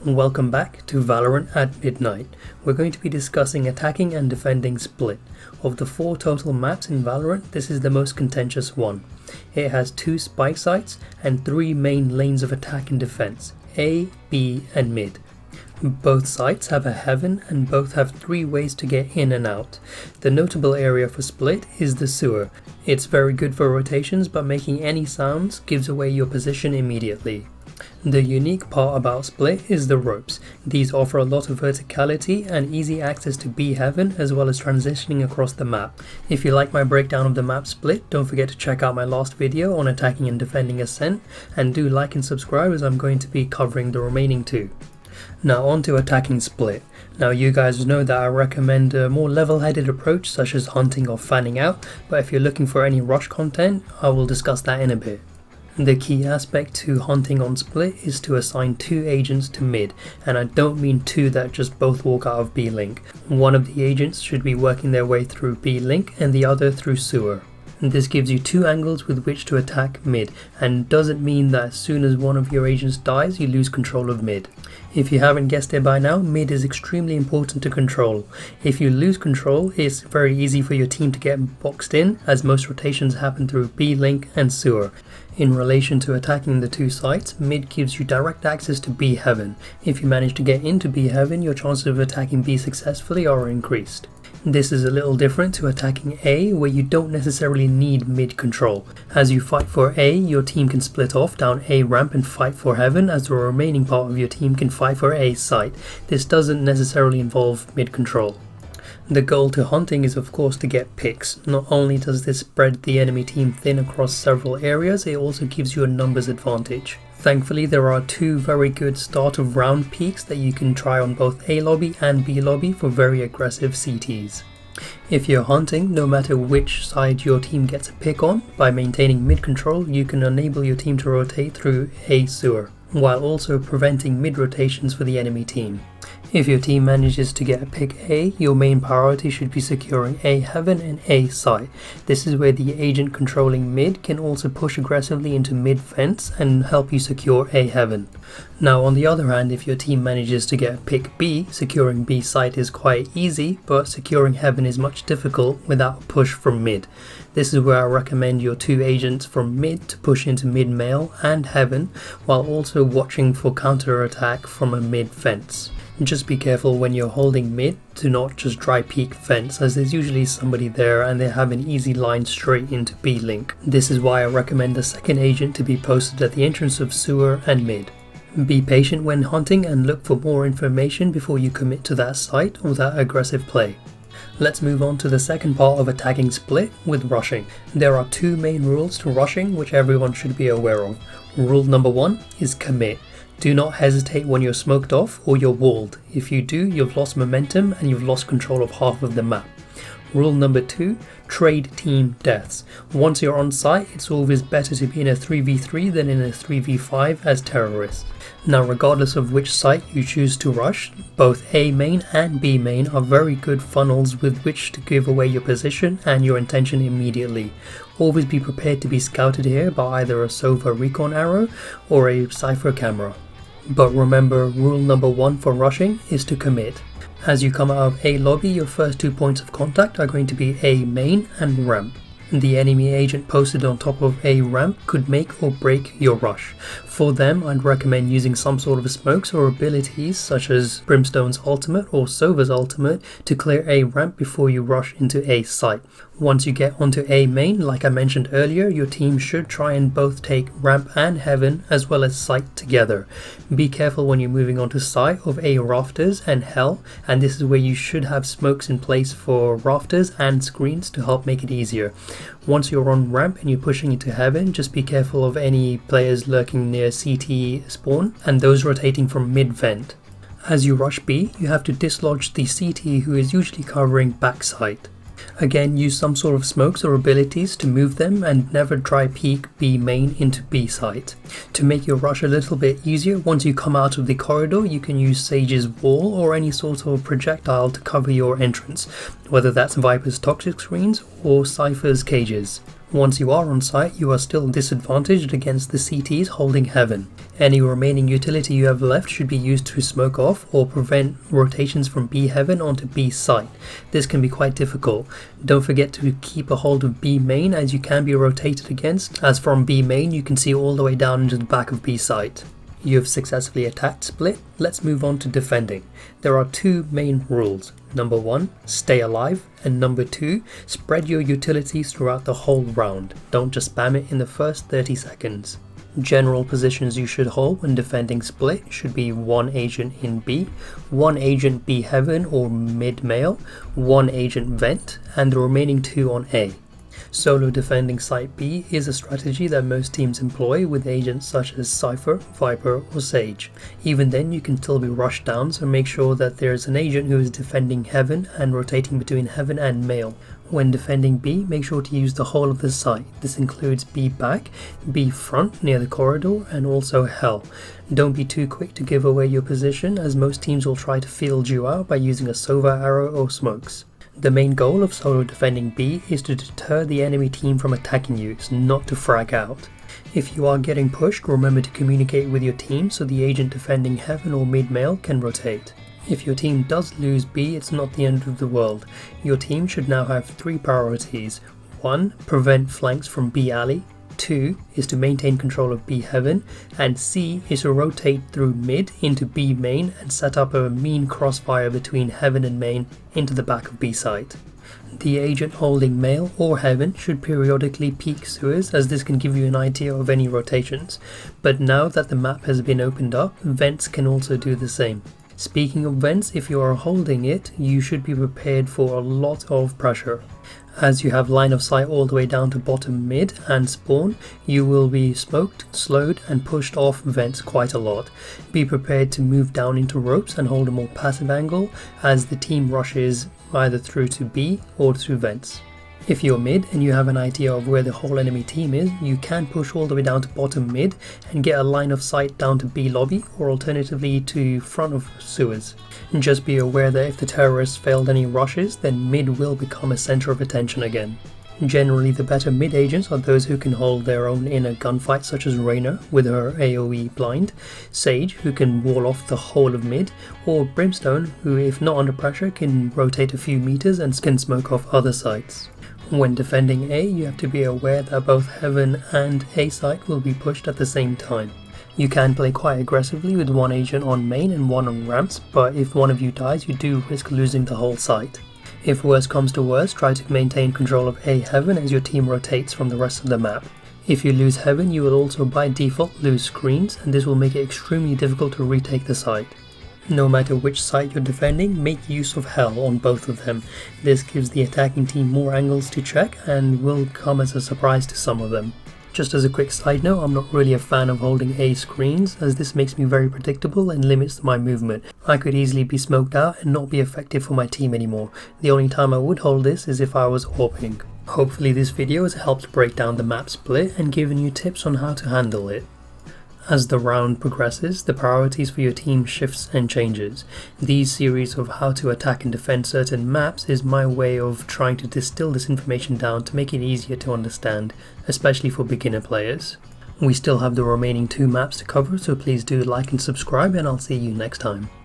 Welcome back to Valorant at Midnight. We're going to be discussing attacking and defending split. Of the 4 total maps in Valorant, this is the most contentious one. It has 2 spike sites and 3 main lanes of attack and defense, A, B and mid. Both sites have a heaven and both have 3 ways to get in and out. The notable area for split is the sewer. It's very good for rotations, but making any sounds gives away your position immediately. The unique part about split is the ropes. These offer a lot of verticality and easy access to B heaven as well as transitioning across the map. If you like my breakdown of the map split, don't forget to check out my last video on attacking and defending ascent, and do like and subscribe as I'm going to be covering the remaining 2. Now on to attacking split. Now you guys know that I recommend a more level-headed approach such as hunting or fanning out, but if you're looking for any rush content, I will discuss that in a bit. The key aspect to hunting on split is to assign 2 agents to mid, and I don't mean 2 that just both walk out of B link. One of the agents should be working their way through B link and the other through sewer. This gives you 2 angles with which to attack mid, and doesn't mean that as soon as one of your agents dies you lose control of mid. If you haven't guessed it by now, mid is extremely important to control. If you lose control, it's very easy for your team to get boxed in, as most rotations happen through B link and sewer. In relation to attacking the 2 sites, mid gives you direct access to B heaven. If you manage to get into B heaven, your chances of attacking B successfully are increased. This is a little different to attacking A, where you don't necessarily need mid control. As you fight for A, your team can split off down A ramp and fight for heaven, as the remaining part of your team can fight for A site. This doesn't necessarily involve mid control. The goal to hunting is of course to get picks. Not only does this spread the enemy team thin across several areas, it also gives you a numbers advantage. Thankfully there are 2 very good start of round peaks that you can try on both A lobby and B lobby for very aggressive CTs. If you're hunting, no matter which side your team gets a pick on, by maintaining mid control you can enable your team to rotate through A sewer, while also preventing mid rotations for the enemy team. If your team manages to get a pick A, your main priority should be securing A heaven and A site. This is where the agent controlling mid can also push aggressively into mid fence and help you secure A heaven. Now on the other hand, if your team manages to get a pick B, securing B site is quite easy, but securing heaven is much difficult without a push from mid. This is where I recommend your 2 agents from mid to push into mid mail and heaven, while also watching for counter attack from a mid fence. Just be careful when you're holding mid to not just dry peek fence, as there's usually somebody there and they have an easy line straight into B link. This is why I recommend the 2nd agent to be posted at the entrance of sewer and mid. Be patient when hunting and look for more information before you commit to that site or that aggressive play. Let's move on to the second part of attacking split with rushing. There are 2 main rules to rushing which everyone should be aware of. Rule number 1 is commit. Do not hesitate when you're smoked off or you're walled. If you do, you've lost momentum and you've lost control of half of the map. Rule number 2, trade team deaths. Once you're on site, it's always better to be in a 3v3 than in a 3v5 as terrorists. Now regardless of which site you choose to rush, both A main and B main are very good funnels with which to give away your position and your intention immediately. Always be prepared to be scouted here by either a Sova recon arrow or a Cypher camera. But remember, rule number 1 for rushing is to commit. As you come out of A lobby, your first 2 points of contact are going to be A main and ramp. The enemy agent posted on top of A ramp could make or break your rush. For them, I'd recommend using some sort of smokes or abilities such as Brimstone's ultimate or Sova's ultimate to clear A ramp before you rush into A site. Once you get onto A main, like I mentioned earlier, your team should try and both take ramp and heaven as well as site together. Be careful when you're moving onto site of A rafters and hell, and this is where you should have smokes in place for rafters and screens to help make it easier. Once you're on ramp and you're pushing into heaven, just be careful of any players lurking near CT spawn and those rotating from mid vent. As you rush B, you have to dislodge the CT who is usually covering backside. Again, use some sort of smokes or abilities to move them and never dry peek B main into B site. To make your rush a little bit easier, once you come out of the corridor, you can use Sage's wall or any sort of projectile to cover your entrance, whether that's Viper's toxic screens or Cypher's cages. Once you are on site, you are still disadvantaged against the CTs holding heaven. Any remaining utility you have left should be used to smoke off or prevent rotations from B heaven onto B site. This can be quite difficult. Don't forget to keep a hold of B main, as you can be rotated against, as from B main you can see all the way down into the back of B site. You have successfully attacked split. Let's move on to defending. There are two main rules. Number 1, stay alive, and number 2, spread your utilities throughout the whole round. Don't just spam it in the first 30 seconds. General positions you should hold when defending split should be 1 agent in B, 1 agent B heaven or mid mail, 1 agent vent, and the remaining 2 on A. Solo defending Site B is a strategy that most teams employ with agents such as Cypher, Viper or Sage. Even then you can still be rushed down, so make sure that there's an agent who is defending Heaven and rotating between Heaven and Mail. When defending B, make sure to use the whole of the site. This includes B back, B front near the corridor, and also Hell. Don't be too quick to give away your position, as most teams will try to field you out by using a Sova arrow or smokes. The main goal of solo defending B is to deter the enemy team from attacking you, so not to frag out. If you are getting pushed, remember to communicate with your team so the agent defending Heaven or mid-mail can rotate. If your team does lose B, it's not the end of the world. Your team should now have 3 priorities. 1. Prevent flanks from B alley. 2 is to maintain control of B heaven, and C is to rotate through mid into B main and set up a mean crossfire between heaven and main into the back of B site. The agent holding mail or heaven should periodically peek sewers, as this can give you an idea of any rotations, but now that the map has been opened up, vents can also do the same. Speaking of vents, if you are holding it, you should be prepared for a lot of pressure. As you have line of sight all the way down to bottom mid and spawn, you will be smoked, slowed and pushed off vents quite a lot. Be prepared to move down into ropes and hold a more passive angle as the team rushes either through to B or through vents. If you're mid and you have an idea of where the whole enemy team is, you can push all the way down to bottom mid and get a line of sight down to B lobby or alternatively to front of sewers. Just be aware that if the terrorists failed any rushes, then mid will become a center of attention again. Generally, the better mid agents are those who can hold their own in a gunfight, such as Reyna with her AoE blind, Sage who can wall off the whole of mid, or Brimstone who, if not under pressure, can rotate a few meters and can smoke off other sites. When defending A, you have to be aware that both Heaven and A site will be pushed at the same time. You can play quite aggressively with 1 agent on main and 1 on ramps, but if one of you dies, you do risk losing the whole site. If worse comes to worse, try to maintain control of A Heaven as your team rotates from the rest of the map. If you lose Heaven, you will also by default lose screens, and this will make it extremely difficult to retake the site. No matter which site you're defending, make use of Hell on both of them. This gives the attacking team more angles to check and will come as a surprise to some of them. Just as a quick side note, I'm not really a fan of holding A screens, as this makes me very predictable and limits my movement. I could easily be smoked out and not be effective for my team anymore. The only time I would hold this is if I was AWPing. Hopefully this video has helped break down the map split and given you tips on how to handle it. As the round progresses, the priorities for your team shifts and changes. These series of how to attack and defend certain maps is my way of trying to distill this information down to make it easier to understand, especially for beginner players. We still have the remaining 2 maps to cover, so please do like and subscribe, and I'll see you next time.